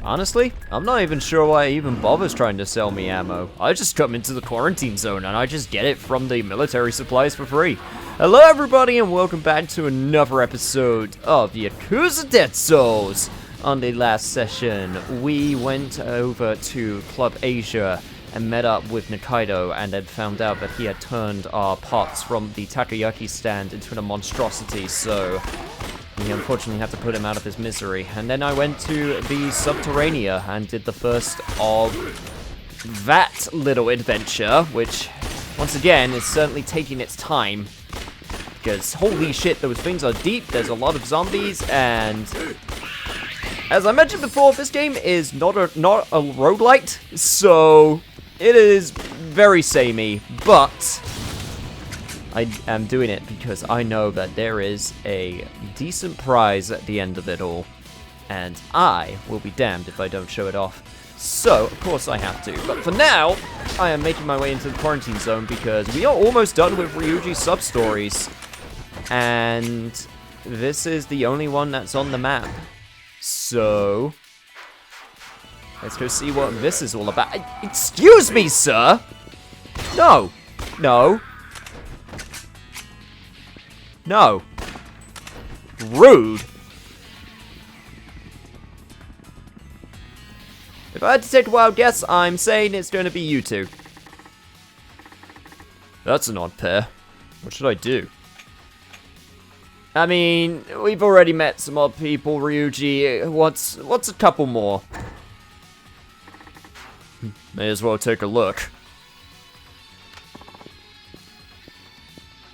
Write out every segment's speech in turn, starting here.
Honestly, I'm not even sure why he even bothers trying to sell me ammo. I just come into the quarantine zone and I just get it from the military supplies for free. Hello everybody and welcome back to another episode of Yakuza Dead Souls. On the last session, we went over to Club Asia and met up with Nikaido and then found out that he had turned our pots from the takoyaki stand into a monstrosity, so we unfortunately had to put him out of his misery. And then I went to the Subterranea and did the first of that little adventure, which, once again, is certainly taking its time. Because, holy shit, those things are deep, there's a lot of zombies, and as I mentioned before, this game is not a roguelite, so it is very samey, but I am doing it because I know that there is a decent prize at the end of it all, and I will be damned if I don't show it off. So, of course I have to. But for now, I am making my way into the quarantine zone because we are almost done with Ryuji's substories, and this is the only one that's on the map. So let's go see what this is all about. Excuse me, sir! No! No! No! Rude! If I had to take a wild guess, I'm saying it's going to be you two. That's an odd pair. What should I do? I mean, we've already met some odd people, Ryuji. What's a couple more? May as well take a look.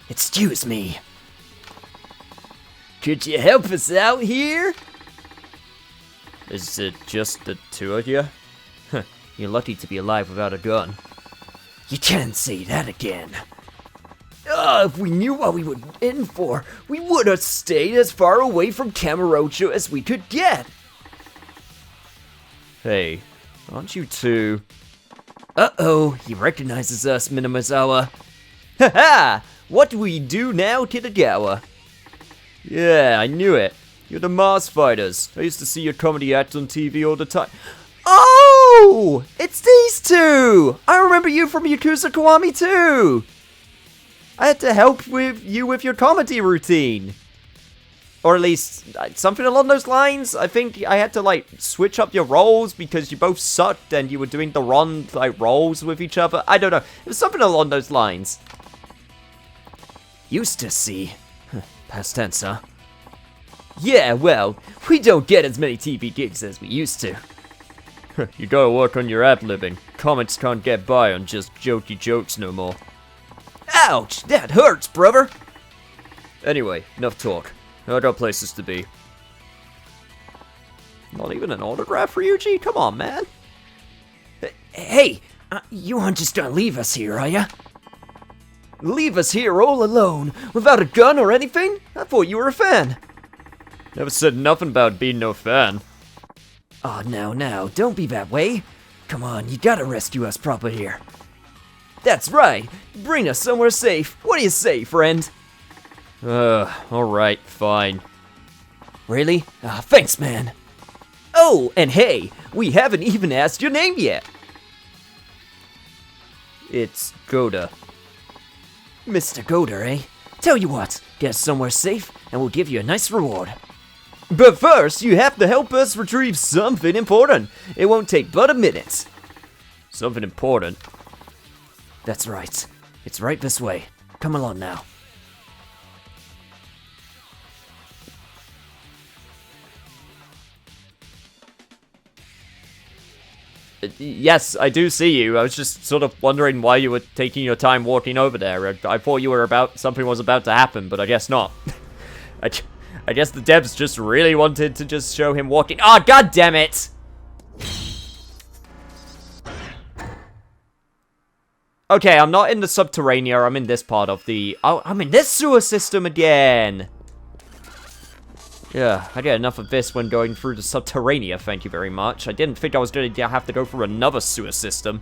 Excuse me. Could you help us out here? Is it just the two of you? You're lucky to be alive without a gun. You can't say that again. If we knew what we were in for, we would have stayed as far away from Kamurocho as we could get. Hey, aren't you two? Uh-oh, he recognizes us, Minamizawa. Ha-ha! What do we do now, Kitagawa? Yeah, I knew it. You're the Mars Fighters. I used to see your comedy act on TV all the time. Oh! It's these two! I remember you from Yakuza Kiwami too! I had to help you with your comedy routine. Or at least, something along those lines. I think I had to, like, switch up your roles because you both sucked and you were doing the wrong, like, roles with each other. I don't know. It was something along those lines. Used to see. Past tense, huh? Yeah, well, we don't get as many TV gigs as we used to. You gotta work on your ad-libbing. Comics can't get by on just jokey jokes no more. Ouch! That hurts, brother! Anyway, enough talk. I got places to be. Not even an autograph for Ryuji? Come on, man. Hey! You aren't just gonna leave us here, are ya? Leave us here all alone, without a gun or anything? I thought you were a fan. Never said nothing about being no fan. Oh, now, don't be that way. Come on, you gotta rescue us proper here. That's right. Bring us somewhere safe. What do you say, friend? Alright, fine. Really? Thanks, man. Oh, and hey, we haven't even asked your name yet. It's Goda. Mr. Goda, eh? Tell you what, get us somewhere safe, and we'll give you a nice reward. But first, you have to help us retrieve something important. It won't take but a minute. Something important? That's right. It's right this way. Come along now. Yes, I do see you. I was just sort of wondering why you were taking your time walking over there. I thought you were something was about to happen, but I guess not. I guess the devs just really wanted to just show him walking. Ah, god damn it! Okay, I'm not in the Subterranea, I'm in this part of the... Oh, I'm in this sewer system again! Yeah, I get enough of this when going through the Subterranea, thank you very much. I didn't think I was going to have to go through another sewer system.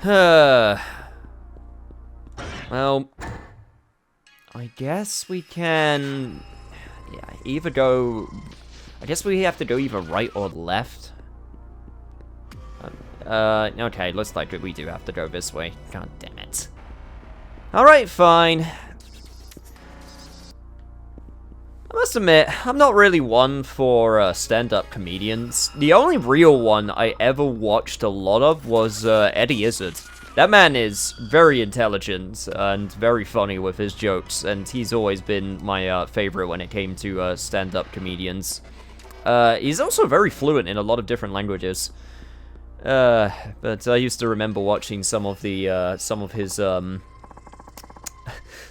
Well... I guess we can Yeah, either go... I guess we have to go either right or left. Okay, looks like we do have to go this way. God damn it. Alright, fine. I must admit, I'm not really one for stand-up comedians. The only real one I ever watched a lot of was Eddie Izzard. That man is very intelligent and very funny with his jokes, and he's always been my favorite when it came to stand-up comedians. He's also very fluent in a lot of different languages. But I used to remember watching some of his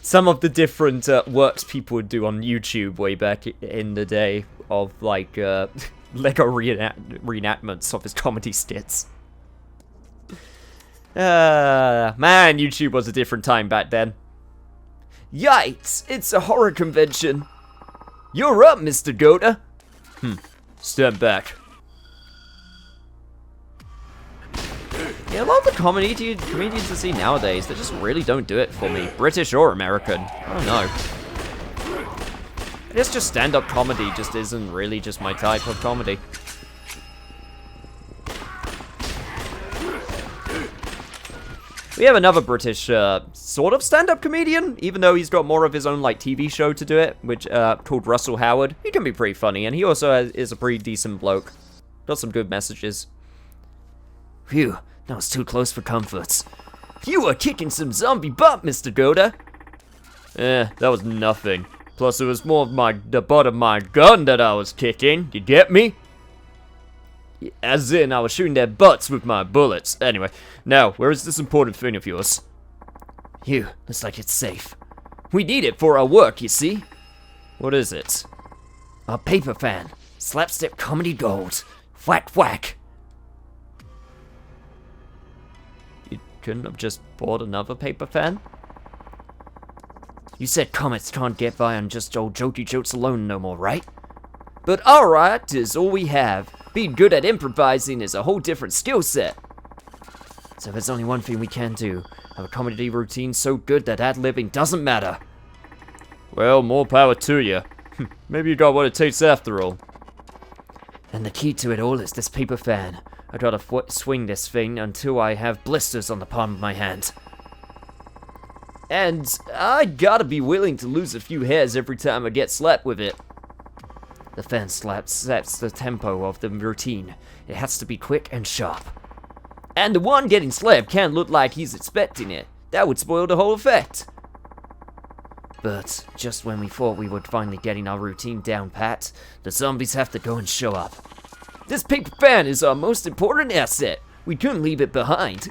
some of the different works people would do on YouTube way back in the day of, like, Lego reenactments of his comedy skits. Man, YouTube was a different time back then. Yikes, it's a horror convention. You're up, Mr. Gota. Stand back. Yeah, a lot of the comedians I see nowadays, they just really don't do it for me. British or American. I don't know. I guess just stand-up comedy just isn't really just my type of comedy. We have another British, sort of stand-up comedian, even though he's got more of his own, like, TV show to do it, which, called Russell Howard. He can be pretty funny, and he also is a pretty decent bloke. Got some good messages. Phew, that was too close for comforts. You were kicking some zombie butt, Mr. Gota. That was nothing. Plus, it was more of the butt of my gun that I was kicking. You get me? As in, I was shooting their butts with my bullets. Anyway, now, where is this important thing of yours? Phew, looks like it's safe. We need it for our work, you see. What is it? A paper fan. Slapstick comedy gold. Whack whack. You couldn't have just bought another paper fan? You said comets can't get by on just old jokey jokes alone no more, right? But alright is all we have. Being good at improvising is a whole different skill set. So there's only one thing we can do. Have a comedy routine so good that ad-libbing doesn't matter. Well, more power to you. Maybe you got what it takes after all. And the key to it all is this paper fan. I gotta swing this thing until I have blisters on the palm of my hand. And I gotta be willing to lose a few hairs every time I get slapped with it. The fan slap sets the tempo of the routine. It has to be quick and sharp. And the one getting slapped can't look like he's expecting it. That would spoil the whole effect. But just when we thought we were finally getting our routine down pat, the zombies have to go and show up. This paper fan is our most important asset. We couldn't leave it behind.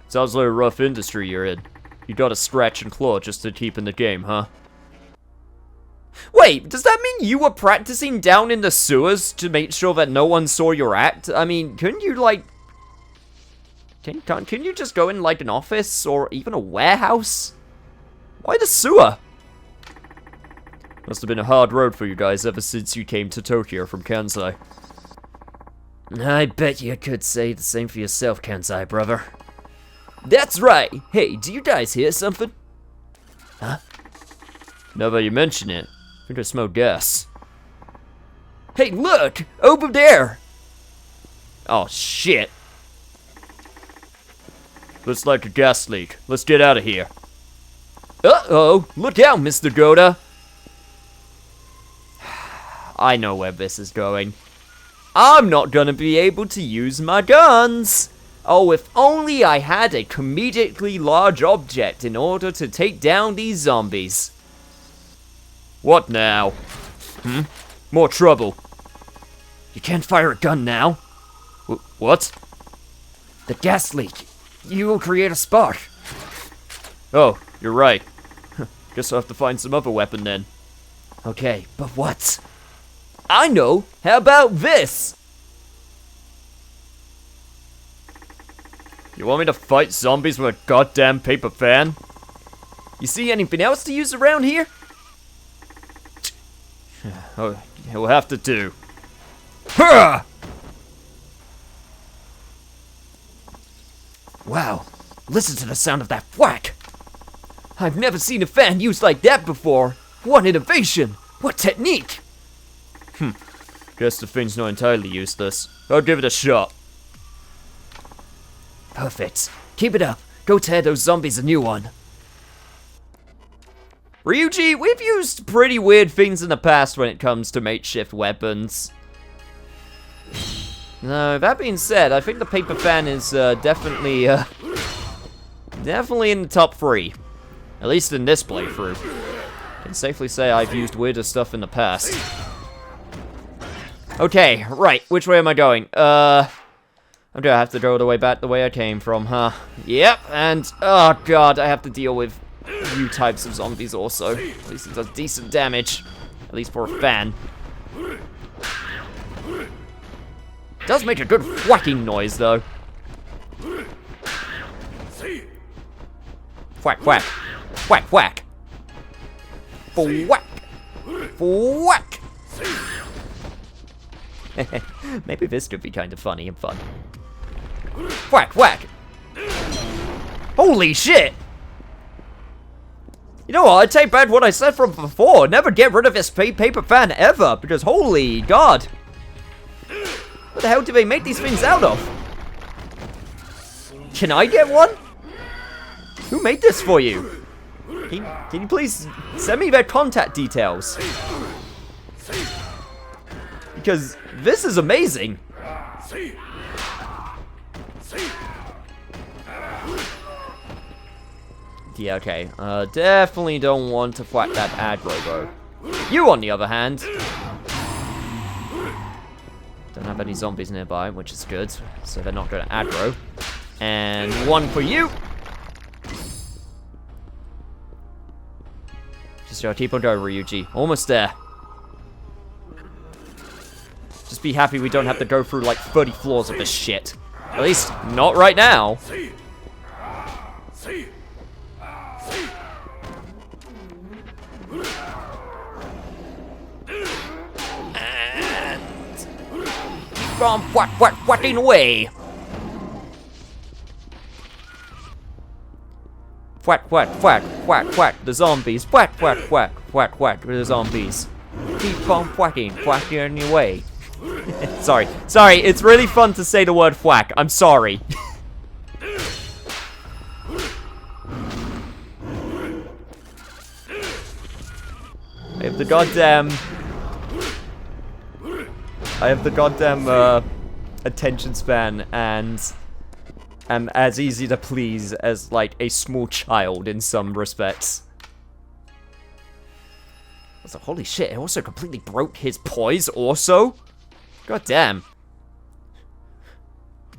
Sounds like a rough industry you're in. You gotta scratch and claw just to keep in the game, huh? Wait, does that mean you were practicing down in the sewers to make sure that no one saw your act? I mean, couldn't you, like... Can you just go in, like, an office or even a warehouse? Why the sewer? Must have been a hard road for you guys ever since you came to Tokyo from Kansai. I bet you could say the same for yourself, Kansai, brother. That's right! Hey, do you guys hear something? Huh? Now that you mention it, I think I smell gas. Hey, look! Over there! Oh, shit. Looks like a gas leak. Let's get out of here. Uh-oh! Look out, Mr. Gota! I know where this is going. I'm not gonna be able to use my guns! Oh, if only I had a comedically large object in order to take down these zombies. What now? More trouble. You can't fire a gun now. What? The gas leak. You will create a spark. Oh, you're right. Guess I'll have to find some other weapon then. Okay, but what? I know! How about this? You want me to fight zombies with a goddamn paper fan? You see anything else to use around here? Oh, you'll have to do. Wow, listen to the sound of that whack! I've never seen a fan used like that before. What innovation! What technique? Guess the thing's not entirely useless. I'll give it a shot. Perfect. Keep it up. Go tear those zombies a new one. Ryuji, we've used pretty weird things in the past when it comes to makeshift weapons. No, that being said, I think the paper fan is definitely in the top 3. At least in this playthrough. I can safely say I've used weirder stuff in the past. Okay, right, which way am I going? I'm gonna have to go the way back the way I came from, huh? Yep, and, oh god, I have to deal with new types of zombies also. At least it does decent damage. At least for a fan. It does make a good whacking noise, though. Whack, whack. Whack, whack. Whack. Whack. Maybe this could be kind of funny and fun. Whack, whack. Holy shit. You know what, I take back what I said from before. Never get rid of this paper fan ever, because holy god. What the hell do they make these things out of? Can I get one? Who made this for you? Can you please send me their contact details? Because this is amazing. Yeah, okay. Definitely don't want to whack that aggro, though. You, on the other hand. Don't have any zombies nearby, which is good. So they're not going to aggro. And one for you. Just gotta keep on going, Ryuji. Almost there. Just be happy we don't have to go through like 30 floors of this shit. At least, not right now. And keep on whacking away. Whack, whack, whack, whack, whack, the zombies. Whack, whack, whack, whack, whack, the zombies. Keep on whacking away. Sorry, it's really fun to say the word whack. I'm sorry. I have the goddamn attention span and am as easy to please as, like, a small child in some respects. I was like, holy shit, it also completely broke his poise also? God damn.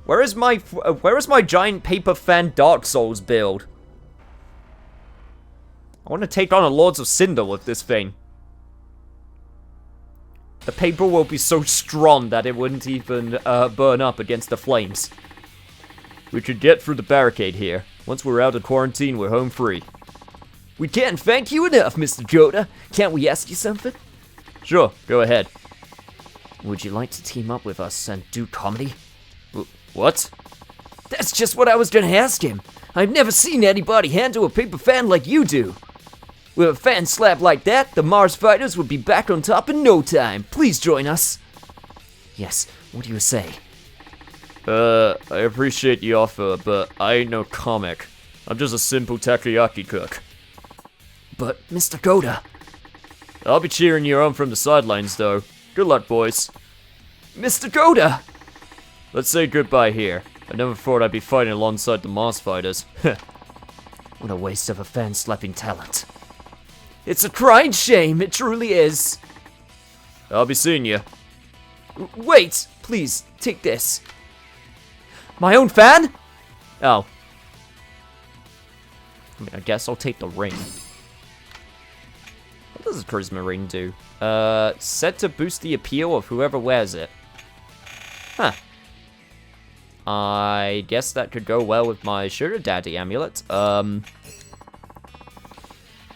Where is my giant paper fan Dark Souls build? I want to take on a Lords of Cinder with this thing. The paper will be so strong that it wouldn't even burn up against the flames. We could get through the barricade here. Once we're out of quarantine, we're home free. We can't thank you enough, Mr. Joda. Can't we ask you something? Sure, go ahead. Would you like to team up with us and do comedy? What? That's just what I was gonna ask him. I've never seen anybody handle a paper fan like you do. With a fan slap like that, the Mars fighters would be back on top in no time. Please join us. Yes, what do you say? I appreciate the offer, but I ain't no comic. I'm just a simple takoyaki cook. But, Mr. Goda... I'll be cheering you on from the sidelines, though. Good luck, boys. Mr. Goda! Let's say goodbye here. I never thought I'd be fighting alongside the Mars fighters. What a waste of a fan-slapping talent. It's a crying shame, it truly is. I'll be seeing you. Wait, please, take this. My own fan? Oh. I mean, I guess I'll take the ring. What does a charisma ring do? Set to boost the appeal of whoever wears it. Huh. I guess that could go well with my sugar daddy amulet.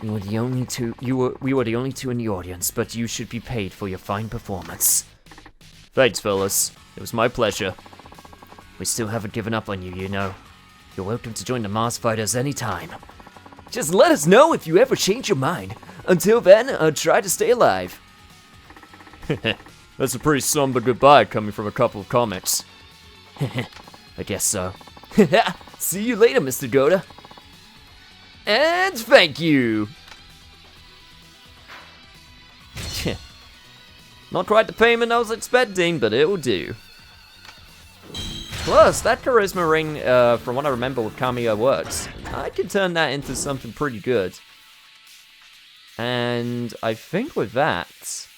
We were the only two in the audience, but you should be paid for your fine performance. Thanks, fellas. It was my pleasure. We still haven't given up on you, you know. You're welcome to join the Mars Fighters anytime. Just let us know if you ever change your mind. Until then, try to stay alive. That's a pretty somber goodbye coming from a couple of comics. I guess so. See you later, Mr. Goda. And thank you. Not quite the payment I was expecting, but it'll do. Plus, that charisma ring, from what I remember with Kamiya works. I could turn that into something pretty good. And I think with that,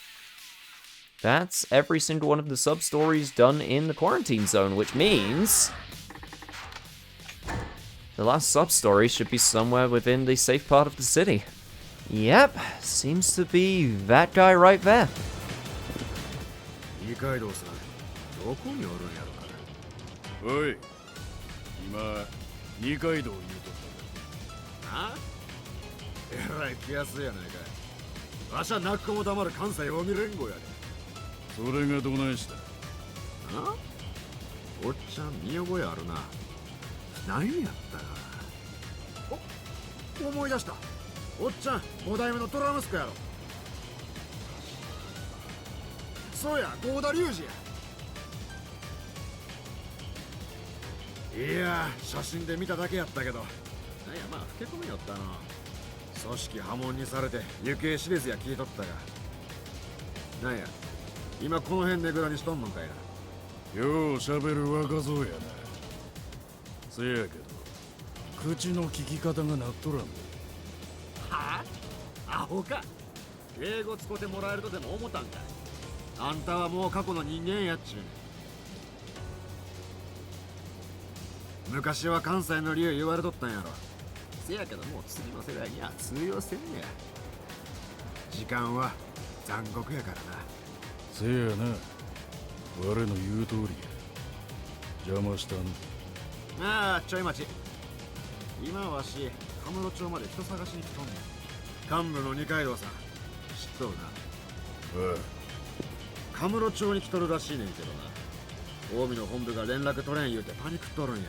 that's every single one of the sub-stories done in the quarantine zone, which means the last sub-story should be somewhere within the safe part of the city. Yep, seems to be that guy right there. 二階堂さん、どこにおるんやろか。おい、今二階堂言うとった。な？えらい気安いやないかい。わしは泣く子も黙る関西近江連合やで。それがどないした？な？おっちゃん見覚えあるな。何やったか。お、思い出した。おっちゃん、5代目の虎息子やろ。そうや、郷田隆二や。いや、写真で見ただけやったけど、なんや、まあ老け込みよったな。組織破門にされて行方知れずや聞いとったが、なんや、今この辺ねぐらにしとんのかいな。ようしゃべる若造やな。せやけど口の聞き方がなっとらんで。はあ？アホか。英語使ってもらえるとでも思ったんかい。あんたはもう過去の人間やっちゅう。昔は関西の竜言われとったんやろ。せやけどもう次の世代には通用せんねや。時間は残酷やからな。せやな。我の言う通りや。邪魔したんああ、ちょい待ち。今わし、カムロ町まで人探しに来とんねん。幹部の二階堂さん、知っとるな。ああ。カムロ町に来とるらしいねんけどな。近江の本部が連絡取れん言うてパニックっとるんや。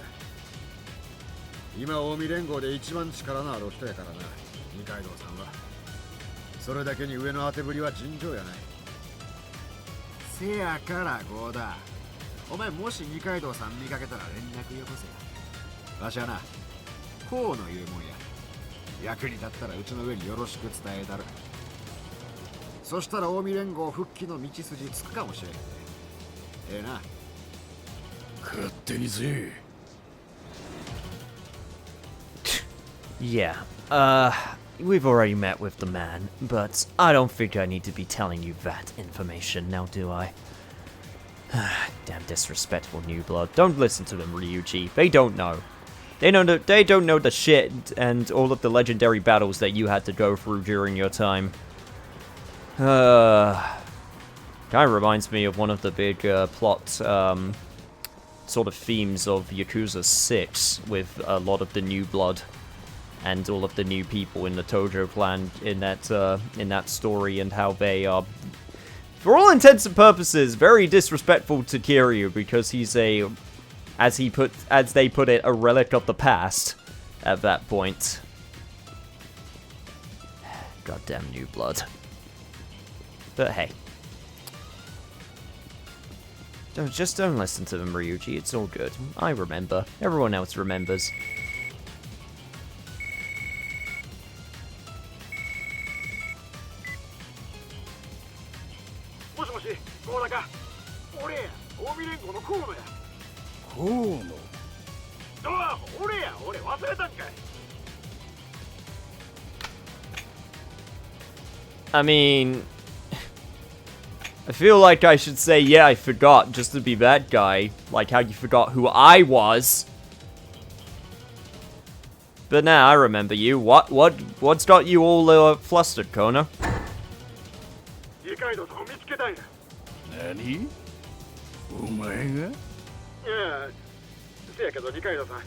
今近江連合で一番力のある人やからな、二階堂さんは。それだけに上の当てぶりは尋常やない。せやから郷田、お前もし二階堂さん見かけたら連絡よこせや。わしはな、こうの言うもんや。役に立ったらうちの上によろしく伝えたる。そしたら近江連合復帰の道筋つくかもしれん。ええな。勝手にせえ。Yeah, we've already met with the man, but I don't think I need to be telling you that information now, do I? Damn disrespectful new blood. Don't listen to them, Ryuji. They don't know. They don't know the shit and all of the legendary battles that you had to go through during your time. Kind of reminds me of one of the big plot sort of themes of Yakuza 6 with a lot of the new blood and all of the new people in the Tojo clan in that story, and how they are, for all intents and purposes, very disrespectful to Kiryu because he's a, as they put it, a relic of the past at that point. Goddamn new blood. But hey. Just don't listen to them, Ryuji. It's all good. I remember. Everyone else remembers. もしもし、郷田か。俺や、近江連合の河野や。河野？ああ、俺や、俺忘れたんかい。I mean, I feel like I should say, yeah, I forgot, just to be that guy. Like how you forgot who I was. But now I remember you. What's got you all flustered, Kono? 二階堂さんを見つけたんや。何？お前が？いや、せやけど二階堂さん、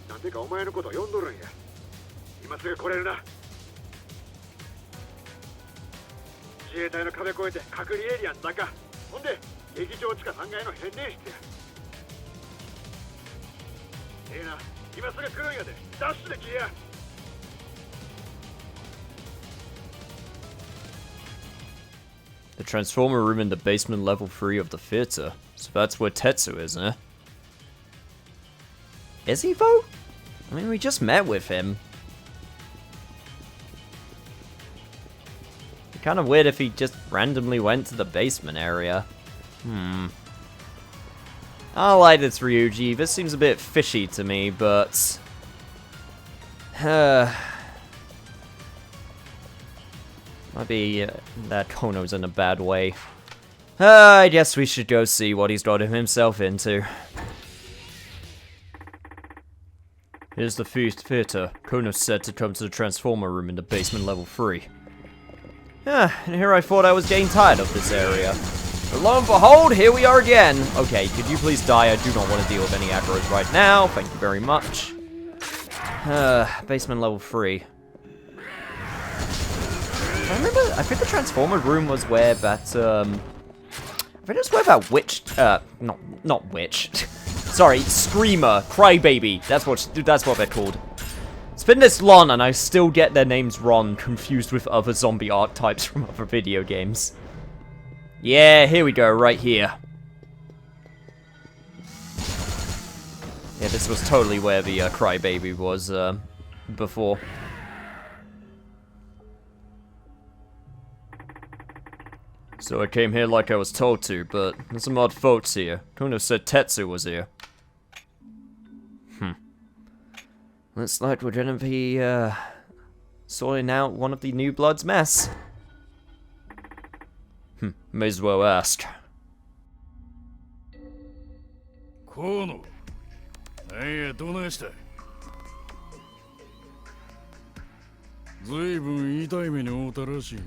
なんでかお前のことを呼んどるんや。今すぐ来れるな。自衛隊の壁越えて隔離エリアの中、ほんで劇場地下3階の変電室や。ええな、今すぐ来るんやで。ダッシュで来や。The transformer room in the basement level 3 of the theater. So that's where Tetsu is, eh? Is he, though? I mean, we just met with him. Kind of weird if he just randomly went to the basement area. I like this Ryuji. This seems a bit fishy to me, but... might be that Kono's in a bad way. I guess we should go see what he's gotten himself into. Here's the theater. Kono's said to come to the transformer room in the basement level 3. And here I thought I was getting tired of this area. But lo and behold, here we are again. Okay, could you please die? I do not want to deal with any aggros right now. Thank you very much. Basement level 3. I think the transformer room was where that, I think it's where that witch, not witch. Sorry, screamer, crybaby. That's what they're called. It's been this long and I still get their names wrong, confused with other zombie archetypes from other video games. Yeah, here we go, right here. Yeah, this was totally where the crybaby was before. So I came here like I was told to, but there's some odd folks here. Kono said Tetsu was here. Looks like we're gonna be, sorting out one of the New Blood's mess. May as well ask. Kono, なんやどないしたい。ずいぶん痛い目に遭うたらしいの。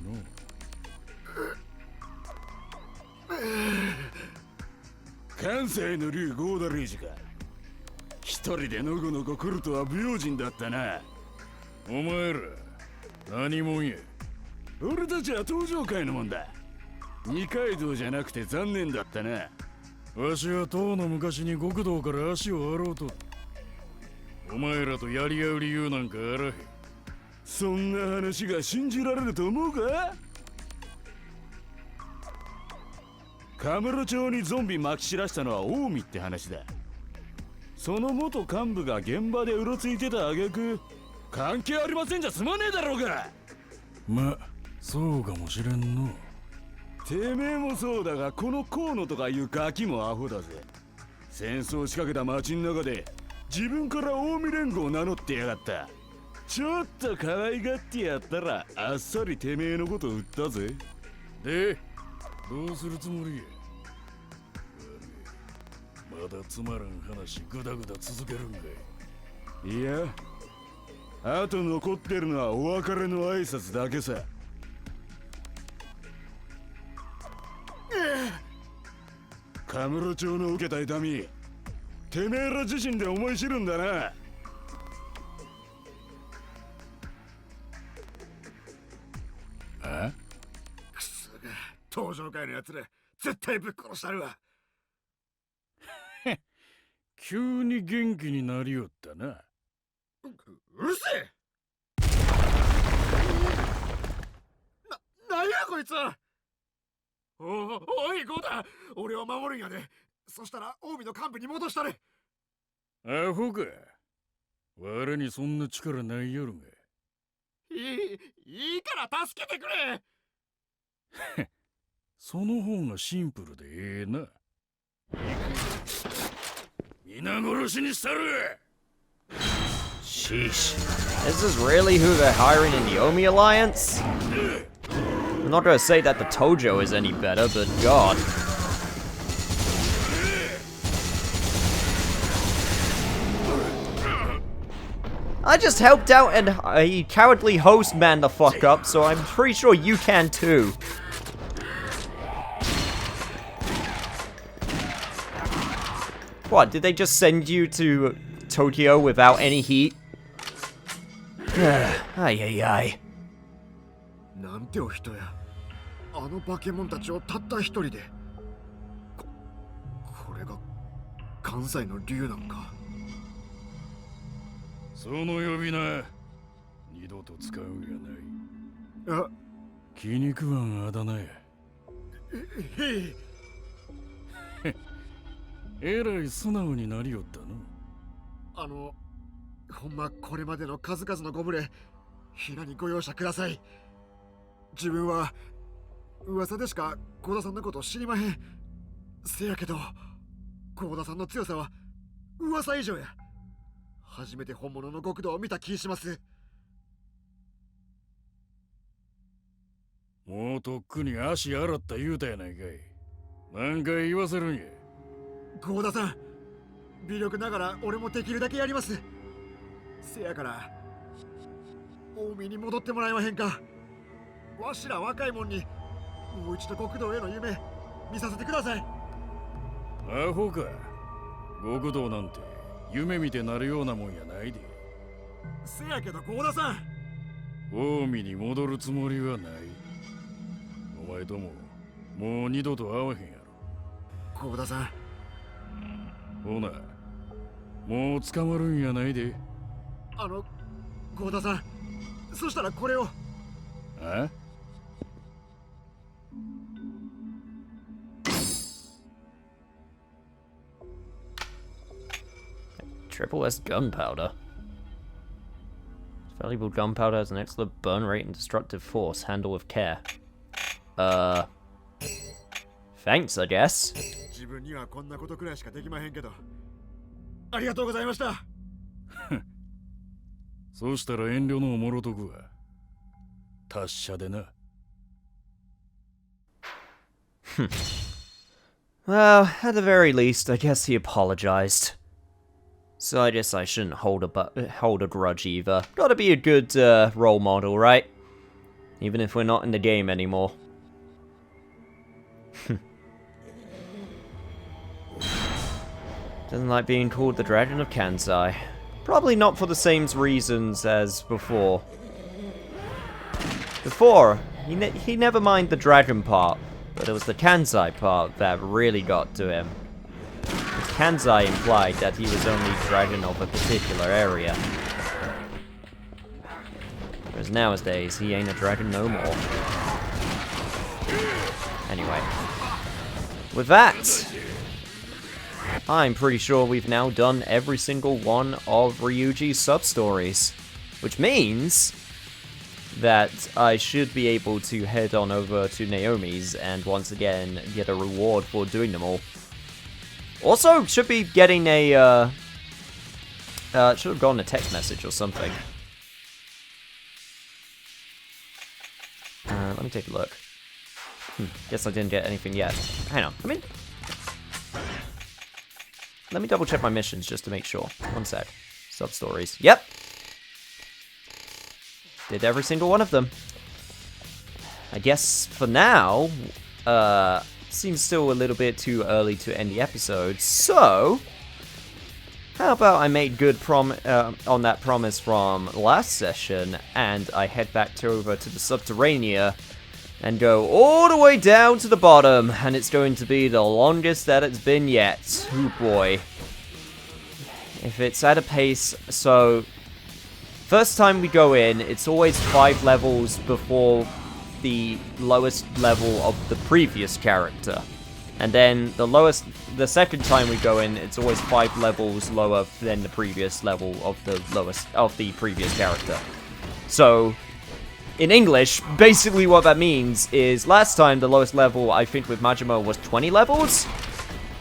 関西の竜ゴーダレージか。一人でのこのこ来るとは不用心だったな。お前ら何者や。俺たちは登場界のもんだ。二階堂じゃなくて残念だったな。わしはとうの昔に極道から足を洗おうと。お前らとやり合う理由なんかあらへん。そんな話が信じられると思うか。カムロ町にゾンビまき散らしたのは近江って話だ。その元幹部が現場でうろついてた挙句関係ありませんじゃ済まねえだろうが。ま、そうかもしれんの。てめえもそうだが、この河野とかいうガキもアホだぜ。戦争仕掛けた町ん中で自分から近江連合を名乗ってやがった。ちょっと可愛がってやったらあっさりてめえのこと売ったぜ。で、どうするつもりや。まだつまらん話ぐだぐだ続けるんかい。いや、あと残ってるのはお別れの挨拶だけさ。カムロ町の受けた痛み、てめえら自身で思い知るんだな。あ？くそが、登場界のやつら絶対ぶっ殺したるわ。急に元気になりよったな。うるせえ。なんやこいつは。おいゴーダ、俺を守るんやで。そしたら近江の幹部に戻したれ。アホか。我にそんな力ないよるが。いいから助けてくれ。その方がシンプルでええな。皆殺しにしたる。 Sheesh. Is this really who they're hiring in the Omi Alliance? I'm not gonna say that the Tojo is any better, but god. I just helped out and a cowardly host man the fuck up, so I'm pretty sure you can too. What, did they just send you to Tokyo without any heat? Ay ay ay. なんてお人や。あの化け物たちをたった一人で。これが関西の竜なんか。その呼び名、二度と使うんやない。あ、気に食わんあだ名や。へい。えらい素直になりよったの。ほんまこれまでの数々のご無礼、ひなにご容赦ください。自分は噂でしか幸田さんのことを知りまへん。せやけど幸田さんの強さは噂以上や。初めて本物の極道を見た気します。もうとっくに足洗った言うたやないかい。何回言わせるんや。幸田さん、微力ながら俺もできるだけやります。せやから近江に戻ってもらえまへんか。わしら若いもんにもう一度極道への夢見させてください。アホか。極道なんて夢見てなるようなもんやないで。せやけど幸田さん、近江に戻るつもりはない。お前とももう二度と会わへんやろ。幸田さん、ほなもう捕まるんやないで。幸田さん、そしたらこれを。あTriple S gunpowder. Valuable gunpowder has an excellent burn rate and destructive force. Handle with care. Thanks, I guess. 自分にはこんなことくらいしかできまへんけど、ありがとうございました。そうしたら遠慮のもろとくわ。達者でな。Well, at the very least, I guess he apologized. So I guess I shouldn't hold a grudge either. Gotta be a good role model, right? Even if we're not in the game anymore. Doesn't like being called the Dragon of Kansai. Probably not for the same reasons as before. Before, he never minded the dragon part, but it was the Kansai part that really got to him. Because Kansai implied that he was only dragon of a particular area. Whereas nowadays, he ain't a dragon no more. Anyway. With that, I'm pretty sure we've now done every single one of Ryuji's sub-stories. Which means that I should be able to head on over to Naomi's and once again get a reward for doing them all. Also, should be getting a, should have gotten a text message or something. Let me take a look. Guess I didn't get anything yet. Hang on, let me double check my missions just to make sure. One sec. Sub-stories. Yep! Did every single one of them. I guess for now, seems still a little bit too early to end the episode, so how about I make good on that promise from last session, and I head back over to the Subterranea and go all the way down to the bottom, and it's going to be the longest that it's been yet. Oh boy. If it's at a pace, so first time we go in, it's always 5 levels before the lowest level of the previous character. And then the second time we go in, it's always 5 levels lower than the previous level of the previous character. So, in English, basically what that means is last time the lowest level, I think with Majima, was 20 levels?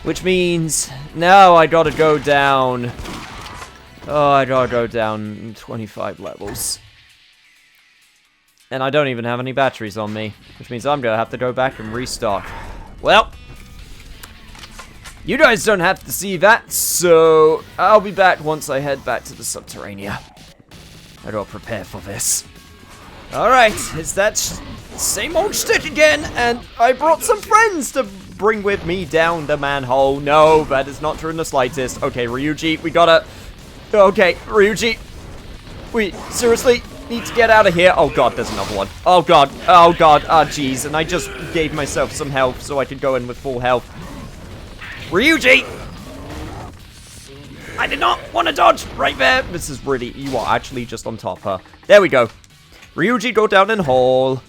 Which means now I gotta go down... Oh, I gotta go down 25 levels. And I don't even have any batteries on me, which means I'm gonna have to go back and restock. Well, you guys don't have to see that, so I'll be back once I head back to the Subterranea. I gotta prepare for this. Alright, it's that same old shtick again, and I brought some friends to bring with me down the manhole. No, that is not true in the slightest. Okay, Ryuji, we gotta... Okay, Ryuji, we seriously need to get out of here. Oh god, there's another one. Oh god, oh jeez, and I just gave myself some health so I could go in with full health. Ryuji! I did not want to dodge right there. This is really, you are actually just on top, huh? There we go. Ryuji, go down in hole.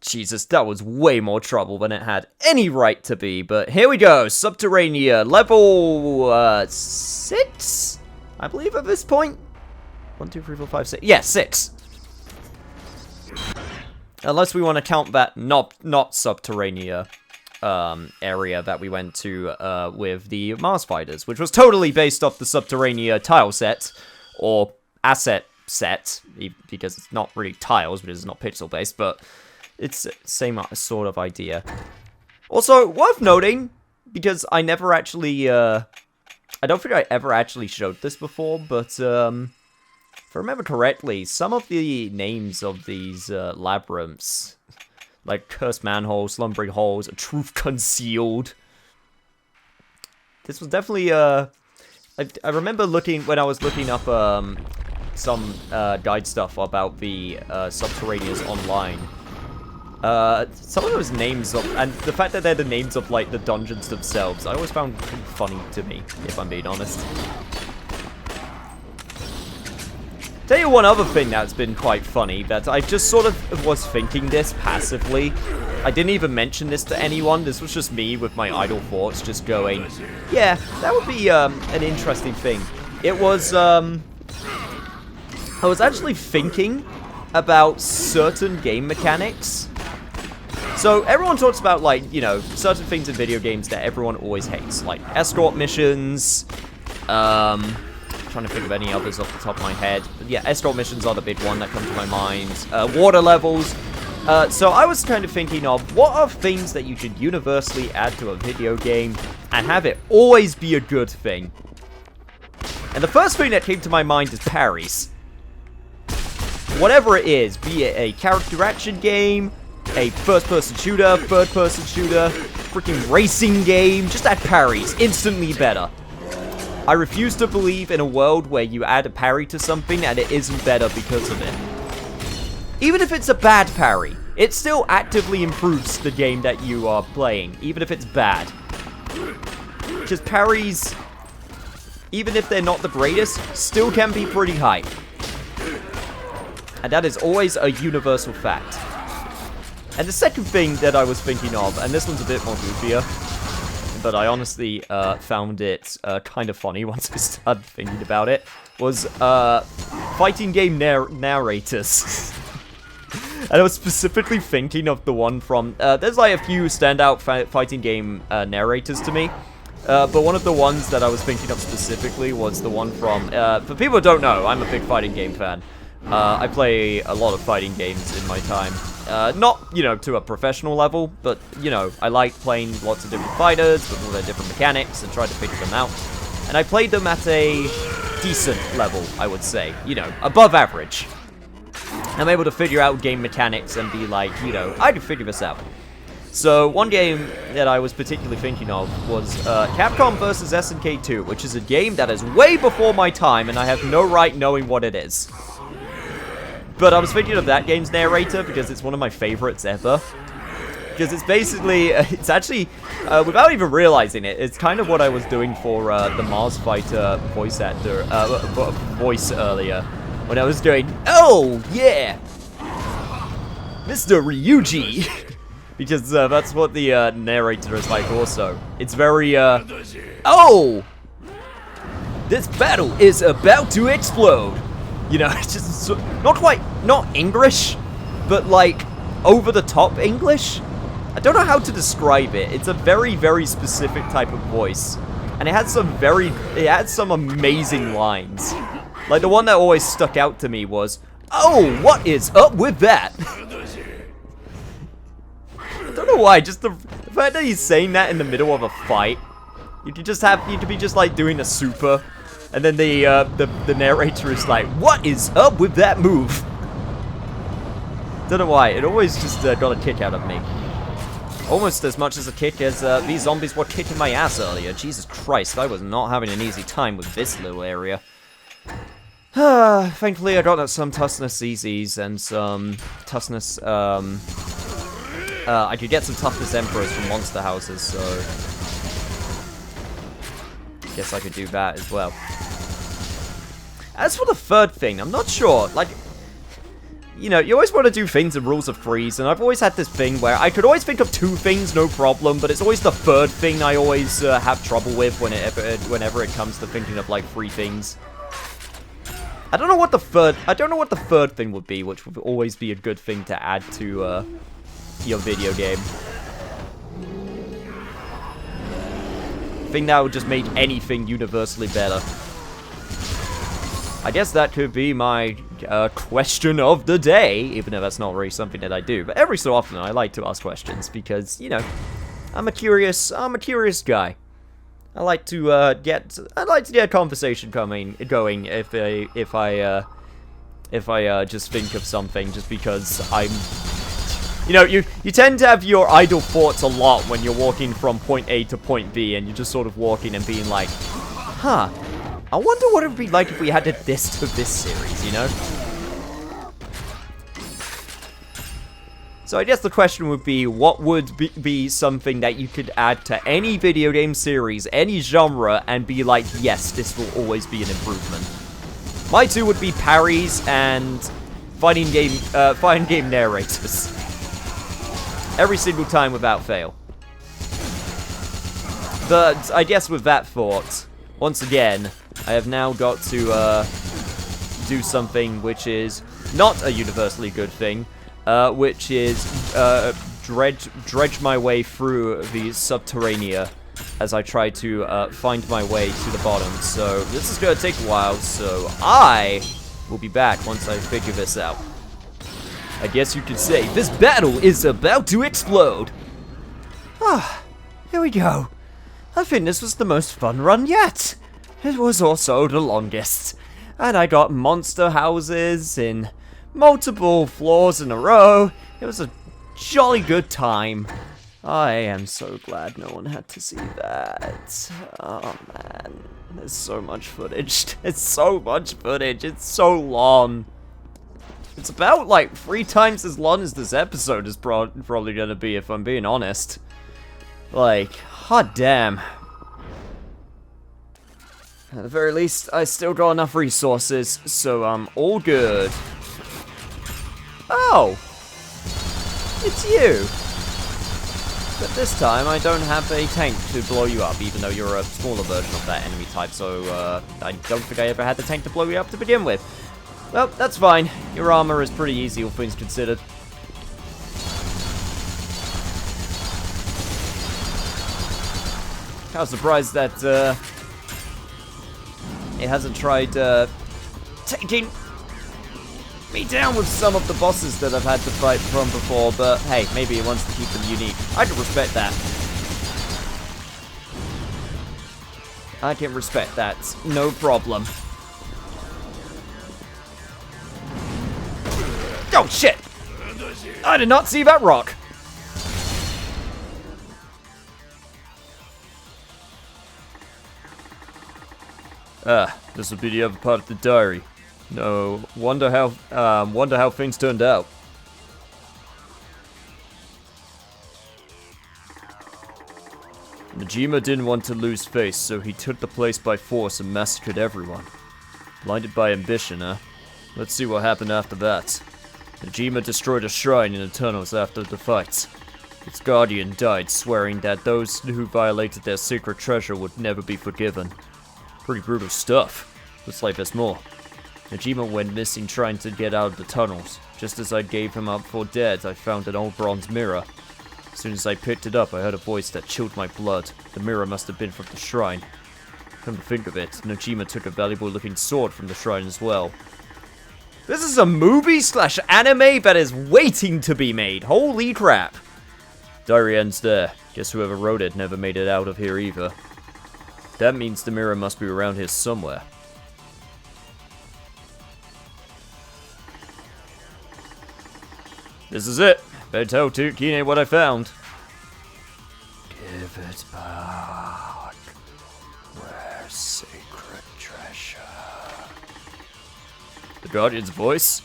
Jesus, that was way more trouble than it had any right to be, but here we go, Subterranea, level, 6? I believe at this point? 1, 2, 3, 4, 5, 6, yeah, 6. Unless we want to count that not Subterranea, area that we went to, with the Mars Fighters, which was totally based off the Subterranea tile set, or asset set, because it's not really tiles, because it's not pixel-based, but it's the same sort of idea. Also, worth noting, because I never actually, I don't think I ever actually showed this before, but, if I remember correctly, some of the names of these, labyrinths, like Cursed Manhole, Slumbering Holes, A Truth Concealed. This was definitely, I remember when I was looking up, some, guide stuff about the, Subterraneas online. Some of those names and the fact that they're the names of, like, the dungeons themselves, I always found pretty funny to me, if I'm being honest. Tell you one other thing that's been quite funny, that I just sort of was thinking this passively. I didn't even mention this to anyone, this was just me with my idle thoughts, just going, yeah, that would be, an interesting thing. It was, I was actually thinking about certain game mechanics. So, everyone talks about, like, you know, certain things in video games that everyone always hates, like escort missions, trying to think of any others off the top of my head. But yeah, escort missions are the big one that comes to my mind. Water levels. So I was kind of thinking of, what are things that you should universally add to a video game and have it always be a good thing? And the first thing that came to my mind is parries. Whatever it is, be it a character action game, a first-person shooter, third-person shooter, freaking racing game, just add parries. Instantly better. I refuse to believe in a world where you add a parry to something and it isn't better because of it. Even if it's a bad parry, it still actively improves the game that you are playing, even if it's bad. Because parries, even if they're not the greatest, still can be pretty high. And that is always a universal fact. And the second thing that I was thinking of, and this one's a bit more goofier, but I honestly found it kind of funny once I started thinking about it, was fighting game narrators. And I was specifically thinking of the one from, there's like a few standout fighting game narrators to me, but one of the ones that I was thinking of specifically was the one from, for people who don't know, I'm a big fighting game fan. I play a lot of fighting games in my time. Not, you know, to a professional level, but, you know, I like playing lots of different fighters with all their different mechanics and try to figure them out. And I played them at a decent level, I would say. You know, above average. I'm able to figure out game mechanics and be like, you know, I can figure this out. So, one game that I was particularly thinking of was Capcom vs. SNK 2, which is a game that is way before my time, and I have no right knowing what it is. But I was thinking of that game's narrator because it's one of my favorites ever. Because it's basically, it's actually, without even realizing it, it's kind of what I was doing for the Mars Fighter voice actor, voice earlier. When I was doing, oh, yeah! Mr. Ryuji! Because that's what the narrator is like also. It's very, oh! This battle is about to explode! You know, it's just not English, but like over-the-top English. I don't know how to describe it. It's a very, very specific type of voice, and it had some amazing lines. Like the one that always stuck out to me was, "Oh, what is up with that?" I don't know why. Just the fact that he's saying that in the middle of a fight, you could be just like doing a super. And then the narrator is like, what is up with that move? Don't know why, it always just got a kick out of me. Almost as much as a kick as these zombies were kicking my ass earlier. Jesus Christ, I was not having an easy time with this little area. Thankfully I got some toughness CZs and some toughness, I could get some toughness emperors from monster houses, so guess I could do that as well. As for the third thing, I'm not sure. Like, you know, you always want to do things in rules of threes, and I've always had this thing where I could always think of 2 things, no problem, but it's always the 3rd thing I always have trouble with whenever it comes to thinking of, like, 3 things. I don't know what the 3rd thing would be, which would always be a good thing to add to, your video game. Thing that would just make anything universally better. I guess that could be my question of the day, even though that's not really something that I do. But every so often, I like to ask questions because, you know, I'm a curious guy. I like to get a conversation going if I just think of something just because I'm. You know, you tend to have your idle thoughts a lot when you're walking from point A to point B, and you're just sort of walking and being like, huh. I wonder what it would be like if we added this to this series, you know? So I guess the question would be, what would be something that you could add to any video game series, any genre, and be like, yes, this will always be an improvement? My 2 would be parries and fighting game narrators. Every single time without fail. But I guess with that thought, once again, I have now got to do something which is not a universally good thing, which is dredge my way through the Subterranea as I try to find my way to the bottom. So this is going to take a while, so I will be back once I figure this out. I guess you could say this battle is about to explode. Ah, here we go. I think this was the most fun run yet. It was also the longest, and I got monster houses in multiple floors in a row. It was a jolly good time. I am so glad no one had to see that. Oh man, there's so much footage. It's so much footage. It's so long. It's about like 3 times as long as this episode is probably gonna be, if I'm being honest. Like, hot damn. At the very least, I still got enough resources, so I'm all good. Oh! It's you! But this time, I don't have a tank to blow you up, even though you're a smaller version of that enemy type, so I don't think I ever had the tank to blow you up to begin with. Well, that's fine. Your armor is pretty easy, all things considered. I was surprised that, it hasn't tried, taking me down with some of the bosses that I've had to fight from before, but hey, maybe it wants to keep them unique. I can respect that. I can respect that. No problem. Oh, shit! I did not see that rock! Ah, this will be the other part of the diary. No, wonder how things turned out. Najima didn't want to lose face, so he took the place by force and massacred everyone. Blinded by ambition, huh? Let's see what happened after that. Najima destroyed a shrine in the tunnels after the fight. Its guardian died, swearing that those who violated their sacred treasure would never be forgiven. Pretty brutal stuff. Looks like there's more. Najima went missing trying to get out of the tunnels. Just as I gave him up for dead, I found an old bronze mirror. As soon as I picked it up, I heard a voice that chilled my blood. The mirror must have been from the shrine. Come to think of it, Najima took a valuable looking sword from the shrine as well. This is a movie/anime that is waiting to be made. Holy crap. Diary ends there. Guess whoever wrote it never made it out of here either. That means the mirror must be around here somewhere. This is it. Better tell Kine what I found. Give it back. Where's sacred treasure? The Guardian's voice?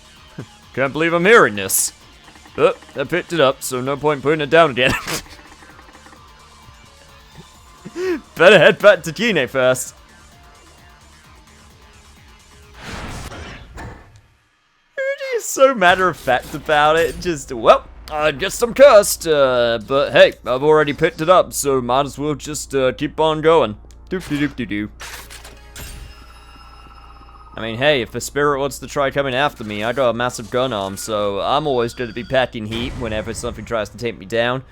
Can't believe I'm hearing this. But I picked it up, so no point putting it down again. Better head back to Kine first. Who do you so matter-of-fact about it. Just, well, I guess I'm cursed, but hey, I've already picked it up, so might as well just keep on going. Doop-de-doop-de-doo. I mean, hey, if a spirit wants to try coming after me, I got a massive gun arm, so I'm always going to be packing heat whenever something tries to take me down.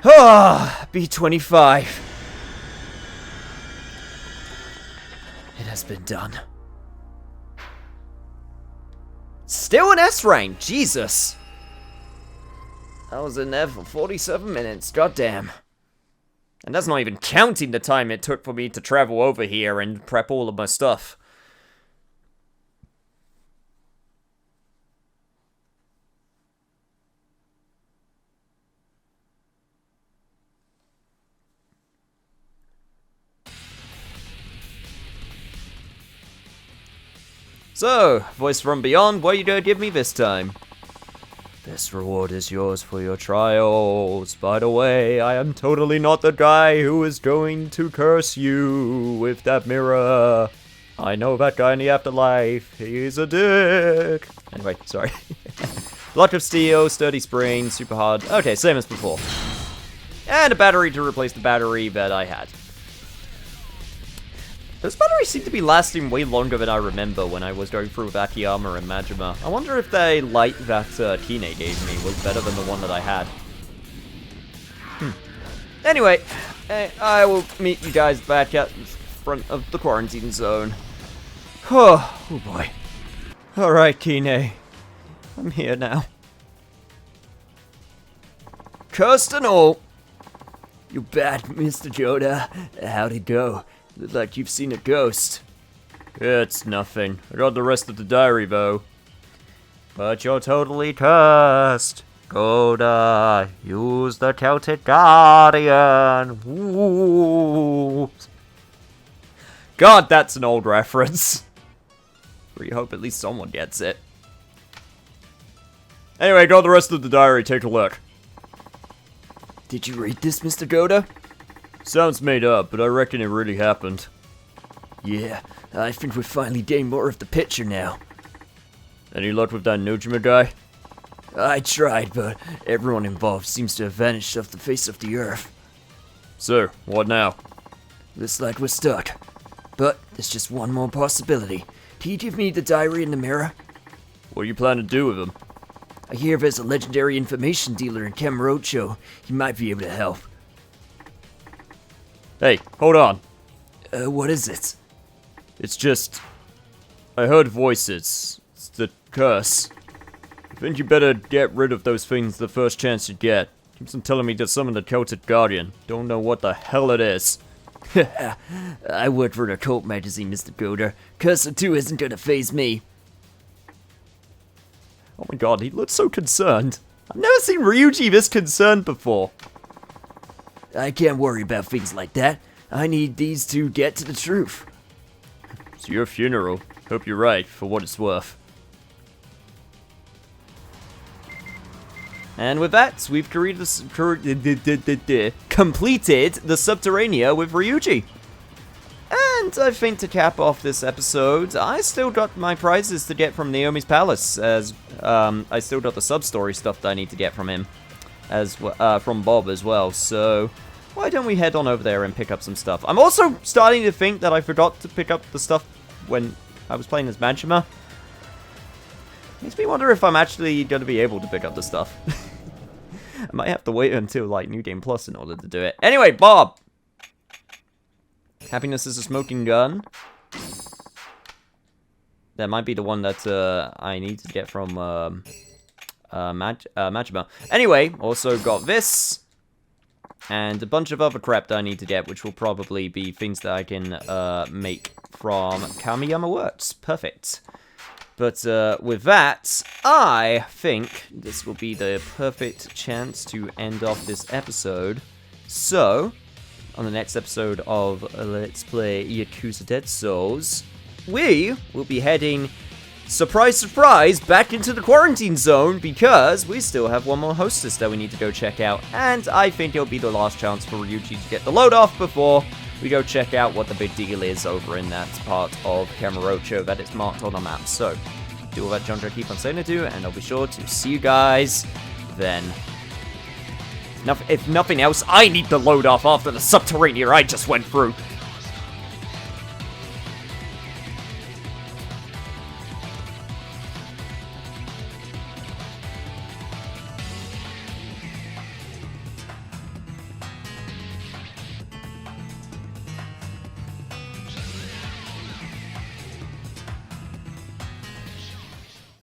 Ah, B25. It has been done. Still an S rank, Jesus. I was in there for 47 minutes, goddamn. And that's not even counting the time it took for me to travel over here and prep all of my stuff. So, voice from beyond, what are you gonna give me this time? This reward is yours for your trials. By the way, I am totally not the guy who is going to curse you with that mirror. I know that guy in the afterlife. He's a dick. Anyway, sorry. Block of steel, sturdy spring, super hard. Okay, same as before. And a battery to replace the battery that I had. Those batteries seem to be lasting way longer than I remember when I was going through with Akiyama and Majima. I wonder if the light that Kine gave me was better than the one that I had. Anyway, I will meet you guys back at the front of the quarantine zone. Oh boy. Alright, Kine. I'm here now. Cursed and all. You bad, Mr. Joda. How'd it go? Look like you've seen a ghost. It's nothing. I got the rest of the diary, though. But you're totally cursed. Goda, use the Celtic Guardian. Ooh. God, that's an old reference. We hope at least someone gets it. Anyway, got the rest of the diary. Take a look. Did you read this, Mr. Goda? Sounds made up, but I reckon it really happened. Yeah, I think we've finally gained more of the picture now. Any luck with that Nojima guy? I tried, but everyone involved seems to have vanished off the face of the earth. So, what now? Looks like we're stuck. But there's just one more possibility. Can you give me the diary and the mirror? What do you plan to do with them? I hear there's a legendary information dealer in Kamurocho. He might be able to help. Hey, hold on. What is it? It's just... I heard voices. It's the curse. I think you better get rid of those things the first chance you get. Keeps on telling me to summon the Celtic Guardian. Don't know what the hell it is. I work for the cult magazine, Mr. Goder. Cursor 2 isn't gonna faze me. Oh my god, he looks so concerned. I've never seen Ryuji this concerned before. I can't worry about things like that. I need these to get to the truth. It's your funeral. Hope you're right, for what it's worth. And with that, we've completed the Subterranea with Ryuji. And I think to cap off this episode, I still got my prizes to get from Naomi's Palace, as I still got the sub-story stuff that I need to get from him, as from Bob as well, so why don't we head on over there and pick up some stuff. I'm also starting to think that I forgot to pick up the stuff when I was playing as Majima. Makes me wonder if I'm actually going to be able to pick up the stuff. I might have to wait until, like, New Game Plus in order to do it. Anyway, Bob! Happiness is a smoking gun. That might be the one that I need to get from Majima. Anyway, also got this. And a bunch of other crap that I need to get, which will probably be things that I can make from Kamiyama Works. Perfect. But with that, I think this will be the perfect chance to end off this episode. So, on the next episode of Let's Play Yakuza Dead Souls, we will be heading, surprise, surprise, back into the quarantine zone because we still have one more hostess that we need to go check out. And I think it'll be the last chance for Ryuji to get the load off before we go check out what the big deal is over in that part of Kamurocho that is marked on the map. So, do all that junk I keep on saying to do, and I'll be sure to see you guys then. If nothing else, I need to load off after the Subterranea I just went through.